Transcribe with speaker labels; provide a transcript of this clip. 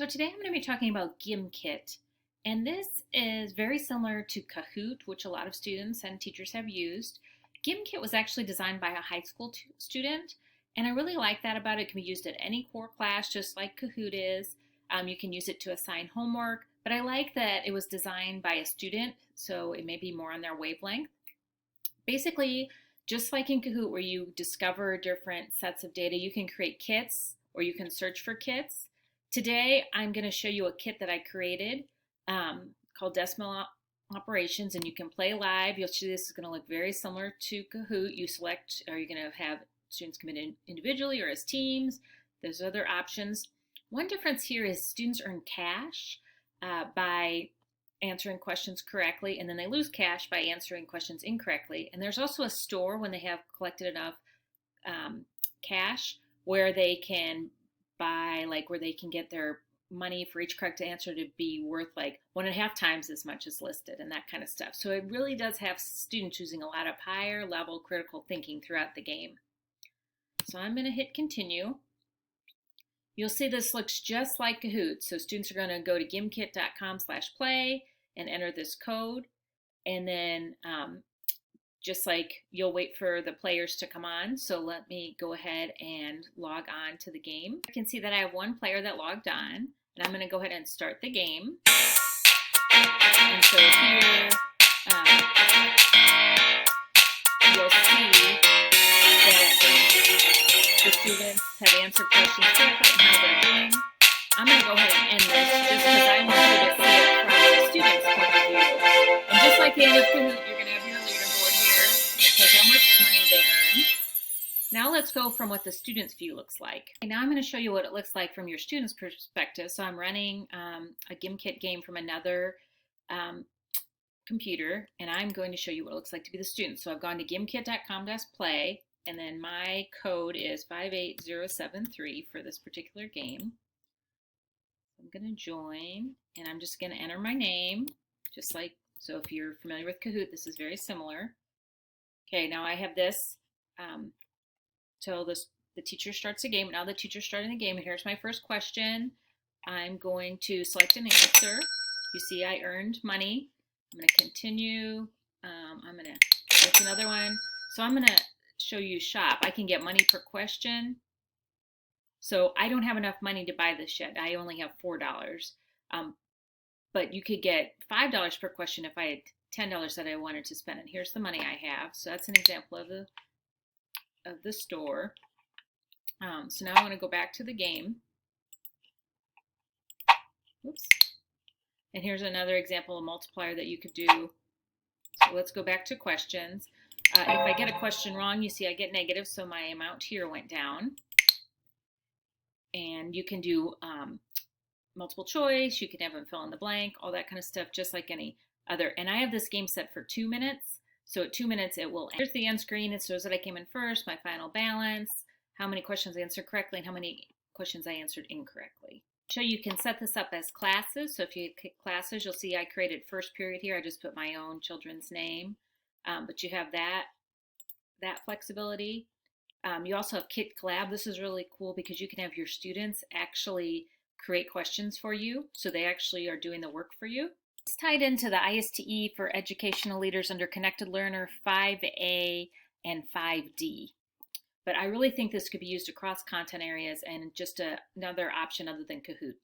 Speaker 1: So today I'm going to be talking about Gimkit, and this is very similar to Kahoot, which a lot of students and teachers have used. Gimkit was actually designed by a high school student, and I really like that about it. It can be used at any core class, just like Kahoot is. You can use it to assign homework, but I like that it was designed by a student, so it may be more on their wavelength. Basically, just like in Kahoot, where you discover different sets of data, you can create kits or you can search for kits. Today, I'm going to show you a kit that I created called Decimal Operations, and you can play live. You'll see this is going to look very similar to Kahoot. You select, are you going to have students come in individually or as teams? There's other options. One difference here is students earn cash by answering questions correctly, and then they lose cash by answering questions incorrectly. And there's also a store when they have collected enough cash where they can buy, like where they can get their money for each correct answer to be worth like 1.5 times as much as listed and that kind of stuff. So it really does have students using a lot of higher level critical thinking throughout the game. So I'm going to hit continue. You'll see this looks just like Kahoot. So students are going to go to gimkit.com/play and enter this code. And then just like you'll wait for the players to come on. So let me go ahead and log on to the game. You can see that I have one player that logged on, and I'm going to go ahead and start the game. And so here you'll see that the students have answered questions correctly and how they're doing. I'm going to go ahead and end this just because I want you to see it from the student's point of view. And just like the end of Kahoot, you're going to have your leaderboard here. It says how much money they earned. Now let's go from what the student's view looks like. Okay, now I'm going to show you what it looks like from your student's perspective. So I'm running a Gimkit game from another computer, and I'm going to show you what it looks like to be the student. So I've gone to gimkit.com/play, and then my code is 58073 for this particular game. I'm going to join, and I'm just going to enter my name, just like, so if you're familiar with Kahoot, this is very similar. Okay, now I have this till the teacher starts the game. Now the teacher's starting the game, and here's my first question. I'm going to select an answer. You see I earned money. I'm going to continue. That's another one. So I'm going to show you shop. I can get money per question. So I don't have enough money to buy this yet. I only have $4. But you could get $5 per question if I had $10 that I wanted to spend. And here's the money I have. So that's an example of the store. So now I want to go back to the game. Oops. And here's another example of multiplier that you could do. So let's go back to questions. If I get a question wrong, you see I get negative, so my amount here went down. And you can do multiple choice, you can have them fill in the blank, all that kind of stuff, just like any other. And I have this game set for 2 minutes. So at 2 minutes, it will, here's the end screen. It shows that I came in first, my final balance, how many questions I answered correctly, and how many questions I answered incorrectly. So you can set this up as classes. So if you click classes, you'll see I created first period here. I just put my own children's name, but you have that flexibility. You also have Kit Collab. This is really cool because you can have your students actually create questions for you. So they actually are doing the work for you. It's tied into the ISTE for educational leaders under Connected Learner 5A and 5D. But I really think this could be used across content areas and just another option other than Kahoot.